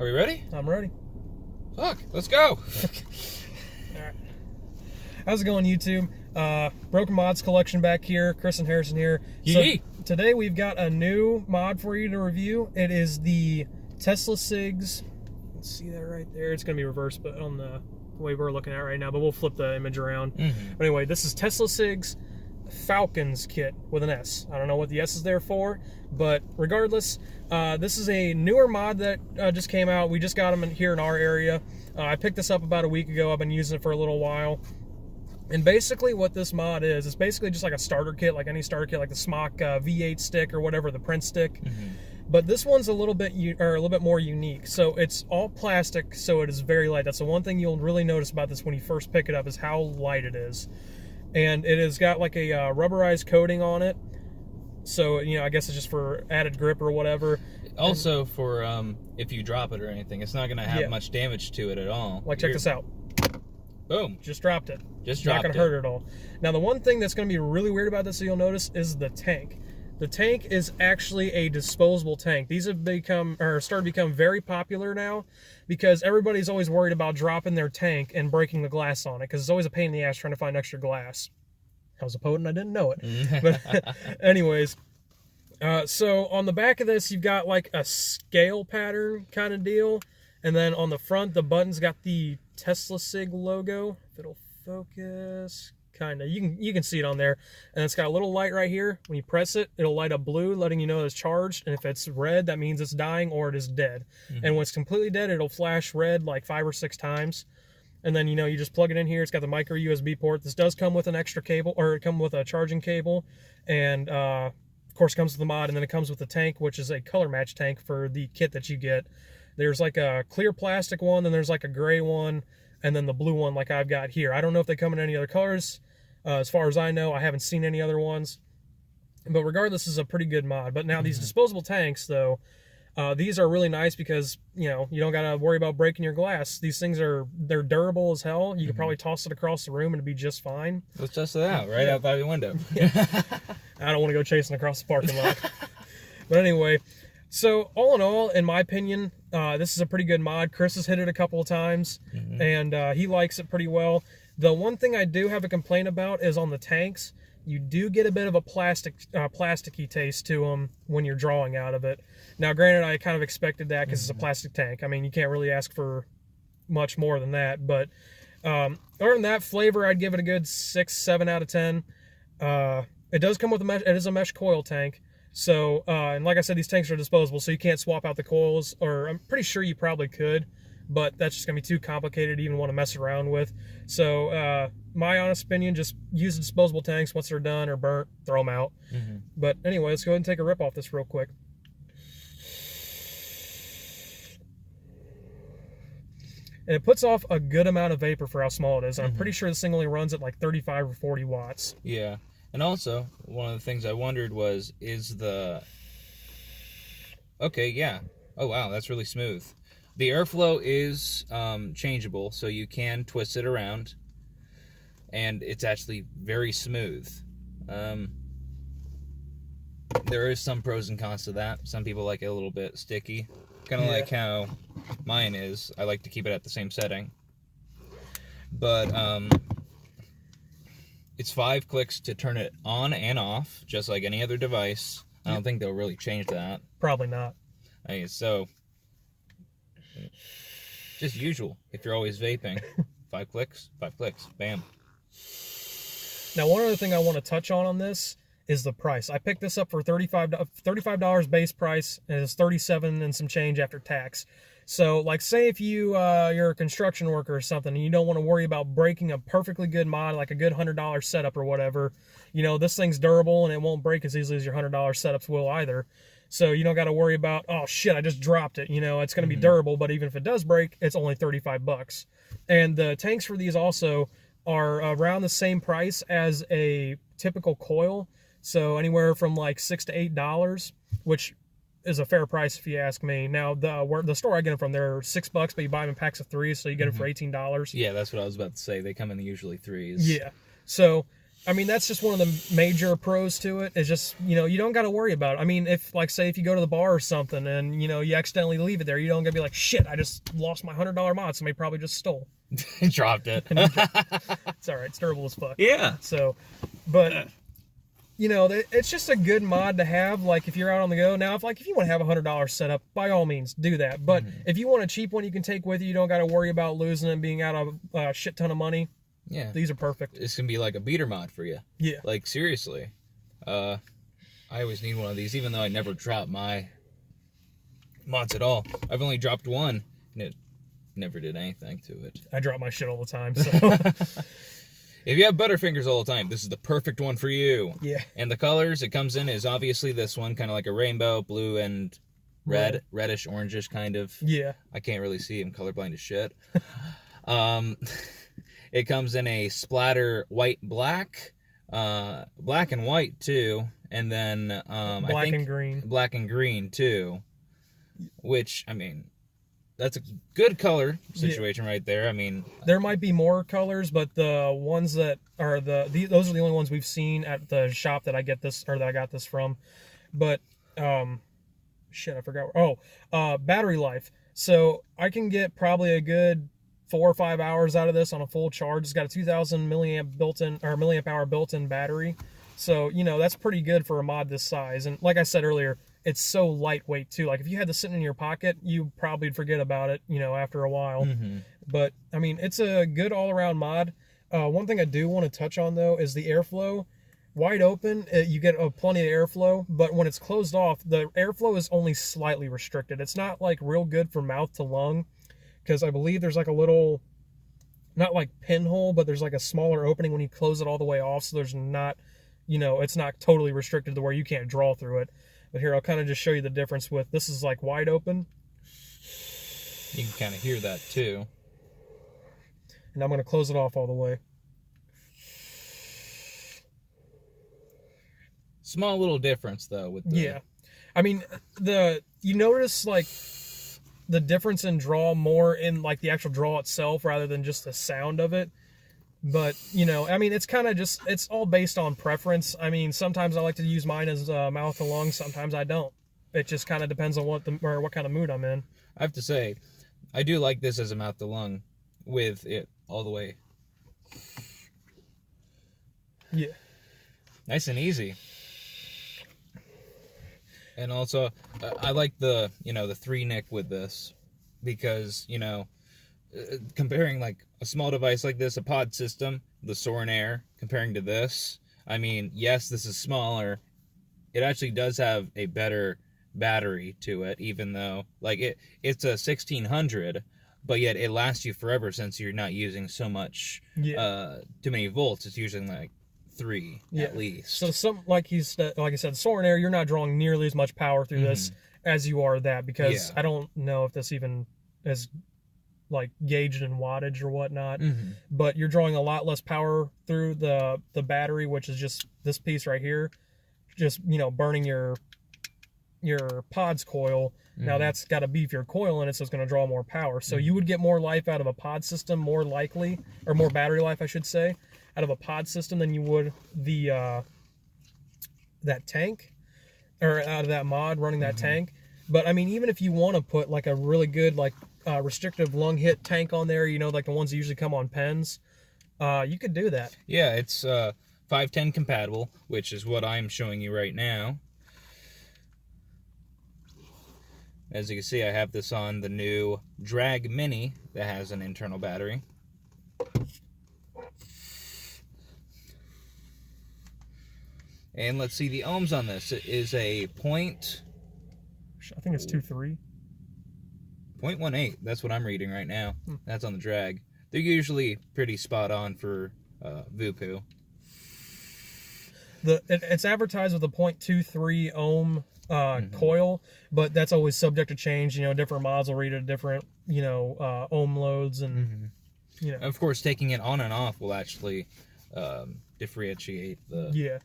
Are we ready? I'm ready. Fuck, let's go. Alright. How's it going, YouTube? Broken Mods collection back here. Chris and Harrison here. So today we've got a new mod for you to review. It is the Teslacigs. Let's see that right there. It's going to be reversed, but on the way we're looking at right now, but we'll flip the image around. But anyway, this is Teslacigs Falcons Kit with an S. I don't know what the S is there for, but regardless, this is a newer mod that just came out. We just got them here in our area. I picked this up about a week ago. I've been using it for a little while. And basically what this mod is, it's basically just like a starter kit, like any starter kit, like the Smock V8 stick or whatever, the Prince stick. But this one's a little bit more unique. So it's all plastic, so it is very light. That's the one thing you'll really notice about this when you first pick it up, is how light it is. And it has got like a rubberized coating on it. So, you know, I guess it's just for added grip or whatever. Also for if you drop it or anything, it's not going to have much damage to it at all. Like, check this out. Boom. Just dropped it. Just dropped it. Not going to hurt it at all. Now, the one thing that's going to be really weird about this that you'll notice is the tank. The tank is actually a disposable tank. These have started to become very popular now because everybody's always worried about dropping their tank and breaking the glass on it, because it's always a pain in the ass trying to find extra glass. I was a poet and I didn't know it. But anyways, so on the back of this, you've got like a scale pattern kind of deal. And then on the front, the button's got the Teslacig logo. If it'll focus, kind of. You can see it on there. And it's got a little light right here. When you press it, it'll light up blue, letting you know it's charged. And if it's red, that means it's dying or it is dead. And when it's completely dead, it'll flash red like 5 or 6 times. And then, you know, you just plug it in here. It's got the micro USB port. This does come with an extra cable, or it comes with a charging cable. And, of course, it comes with the mod. And then it comes with the tank, which is a color match tank for the kit that you get. There's like a clear plastic one, then there's like a gray one, and then the blue one like I've got here. I don't know if they come in any other colors. As far as I know, I haven't seen any other ones. But regardless, this is a pretty good mod. But now these disposable tanks, though, these are really nice because, you know, you don't got to worry about breaking your glass. These things they're durable as hell. You could probably toss it across the room and it'd be just fine. Let's test it out right out by the window. I don't want to go chasing across the parking lot. But anyway, so all in all, in my opinion, this is a pretty good mod. Chris has hit it a couple of times, and he likes it pretty well. The one thing I do have a complaint about is on the tanks. You do get a bit of a plasticky taste to them when you're drawing out of it. Now, granted, I kind of expected that because it's a plastic tank. I mean, you can't really ask for much more than that. But other than that, flavor, I'd give it a good 6, 7 out of 10. It does come with a mesh. It is a mesh coil tank. So, and like I said, these tanks are disposable, so you can't swap out the coils, or I'm pretty sure you probably could, but that's just going to be too complicated to even want to mess around with. So, my honest opinion, just use the disposable tanks. Once they're done or burnt, throw them out. But anyway, let's go ahead and take a rip off this real quick. And it puts off a good amount of vapor for how small it is. And I'm pretty sure this thing only runs at like 35 or 40 watts. Yeah. And also, one of the things I wondered was, okay, yeah. Oh, wow, that's really smooth. The airflow is changeable, so you can twist it around. And it's actually very smooth. There is some pros and cons to that. Some people like it a little bit sticky. Kind of like how mine is. I like to keep it at the same setting. But, it's 5 clicks to turn it on and off, just like any other device. I don't think they'll really change that. Probably not. Okay, so, just usual. If you're always vaping, 5 clicks, bam. Now, one other thing I want to touch on this is the price. I picked this up for $35 base price, and it's $37 and some change after tax. So, like, say if you're a construction worker or something, and you don't want to worry about breaking a perfectly good mod, like a good $100 setup or whatever, you know, this thing's durable and it won't break as easily as your $100 setups will either. So you don't got to worry about, oh shit, I just dropped it. You know, it's going to be durable, but even if it does break, it's only 35 bucks. And the tanks for these also are around the same price as a typical coil. So anywhere from like $6 to $8, which is a fair price if you ask me. Now, the store I get them from, they're $6, but you buy them in packs of 3, so you get them for $18. Yeah, that's what I was about to say. They come in usually 3s. Yeah. So I mean, that's just one of the major pros to it. Is just, you don't got to worry about it. I mean, if, like, say, if you go to the bar or something and, you accidentally leave it there, you don't got to be like, shit, I just lost my $100 mod. Somebody probably just stole. Dropped it. It's all right. It's durable as fuck. Yeah. So, but, it's just a good mod to have, like, if you're out on the go. Now, if you want to have a $100 setup, by all means, do that. But if you want a cheap one you can take with you, you don't got to worry about losing and being out of a shit ton of money. Yeah. These are perfect. It's going to be like a beater mod for you. Yeah. Like, seriously. I always need one of these, even though I never drop my mods at all. I've only dropped one, and it never did anything to it. I drop my shit all the time, so... If you have butterfingers all the time, this is the perfect one for you. Yeah. And the colors it comes in is obviously this one, kind of like a rainbow, blue and red, reddish, orangish kind of. Yeah. I can't really see. I'm colorblind as shit. It comes in a splatter white-black, black and white too, and then black and green. Black and green too, which, I mean, that's a good color situation right there. I mean, there might be more colors, but the ones that are those are the only ones we've seen at the shop that I got this from. But shit, I forgot. Battery life. So I can get probably a good 4 or 5 hours out of this on a full charge. It's got a 2,000 milliamp hour built-in battery. So, that's pretty good for a mod this size. And like I said earlier, it's so lightweight too. Like if you had this sitting in your pocket, you probably forget about it, after a while. But I mean, it's a good all-around mod. One thing I do want to touch on though is the airflow. Wide open, you get plenty of airflow, but when it's closed off, the airflow is only slightly restricted. It's not like real good for mouth to lung, because I believe there's like a little, not like pinhole, but there's like a smaller opening when you close it all the way off, so there's not, it's not totally restricted to where you can't draw through it. But here, I'll kind of just show you the difference with, this is like wide open. You can kind of hear that too. And I'm going to close it off all the way. Small little difference though with the... Yeah. I mean, you notice like the difference in draw more in like the actual draw itself rather than just the sound of it. But, I mean, it's kind of just, it's all based on preference. I mean, sometimes I like to use mine as mouth to lung, sometimes I don't. It just kind of depends on what kind of mood I'm in. I have to say, I do like this as a mouth to lung with it all the way. Yeah. Nice and easy. And also, I like the 3-nick with this because, comparing like a small device like this, a pod system, the Soarin' Air, comparing to this, I mean, yes, this is smaller. It actually does have a better battery to it, even though like it's a 1600, but yet it lasts you forever since you're not using so much too many volts. It's using like 3 at least. So like I said, Soarin' Air, you're not drawing nearly as much power through this as you are that, because I don't know if this even is like gauged in wattage or whatnot, but you're drawing a lot less power through the battery, which is just this piece right here, just burning your pod's coil. Now that's got a beefier coil in it, so it's going to draw more power. So you would get more life out of a pod system, more likely, or more battery life, I should say, out of a pod system than you would the that tank, or out of that mod running that tank. But I mean, even if you want to put like a really good like restrictive lung hit tank on there, like the ones that usually come on pens, you could do that. Yeah, it's 510 compatible, which is what I'm showing you right now. As you can see, I have this on the new Drag Mini that has an internal battery. And let's see the ohms on this. It is a point... I think it's 2.3. 0.18. That's what I'm reading right now. That's on the Drag. They're usually pretty spot on for Vupu. It's advertised with a 0.23 ohm coil, but that's always subject to change. Different mods will read at different, ohm loads, and Of course, taking it on and off will actually differentiate the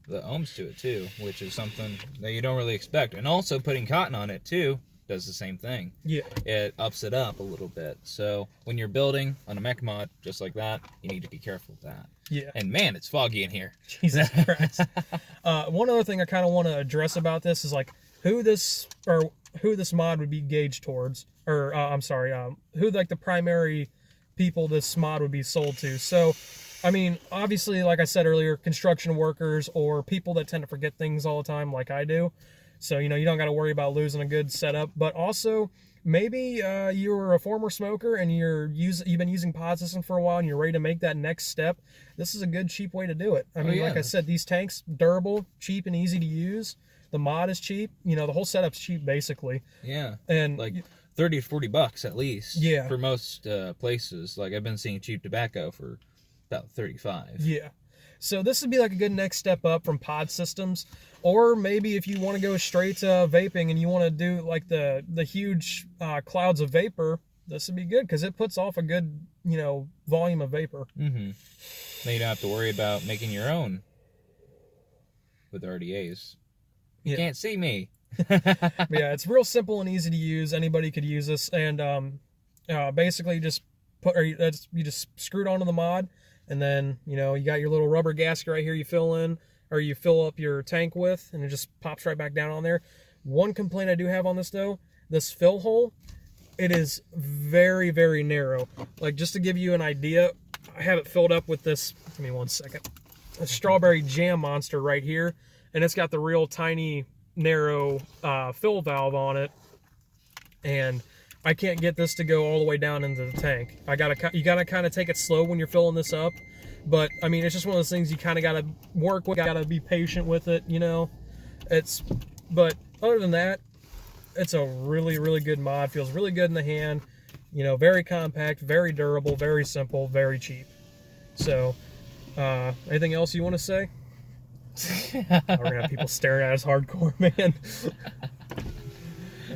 ohms to it too, which is something that you don't really expect. And also putting cotton on it too does the same thing. Yeah. It ups it up a little bit. So when you're building on a mech mod just like that, you need to be careful with that. Yeah. And man, it's foggy in here. Jesus Christ. One other thing I kind of want to address about this is like who this mod would be gauged towards, or who like the primary people this mod would be sold to. So, I mean, obviously, like I said earlier, construction workers or people that tend to forget things all the time, like I do. So, you know, you don't got to worry about losing a good setup. But also, maybe you're a former smoker and you've been using pod system for a while and you're ready to make that next step. This is a good, cheap way to do it. I mean, like I said, these tanks, durable, cheap, and easy to use. The mod is cheap. You know, the whole setup's cheap, basically. Yeah. And like 30 to 40 bucks at least. Yeah. For most places. Like, I've been seeing cheap tobacco for about 35. Yeah. So this would be like a good next step up from pod systems. Or maybe if you want to go straight to vaping and you want to do like the huge clouds of vapor, this would be good because it puts off a good, you know, volume of vapor. Mm-hmm. Then you don't have to worry about making your own with RDAs. You can't see me. But yeah, it's real simple and easy to use. Anybody could use this, and basically you just screw it onto the mod, and then you know you got your little rubber gasket right here. You fill in, or you fill up your tank with, and it just pops right back down on there. One complaint I do have on this though, this fill hole, it is very, very narrow. Like just to give you an idea, I have it filled up with this. Give me 1 second. A strawberry jam monster right here, and it's got the real tiny narrow fill valve on it, and I can't get this to go all the way down into the tank. You gotta kind of take it slow when you're filling this up, but I mean it's just one of those things you kind of gotta work with, gotta be patient with it, you know. But other than that, it's a really, really good mod. Feels really good in the hand, you know, very compact, very durable, very simple, very cheap. So anything else you want to say? We're gonna have people staring at us hardcore, man.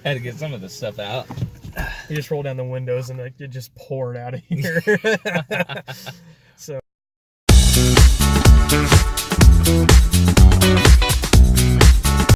I had to get some of this stuff out. You just roll down the windows and it just poured out of here. So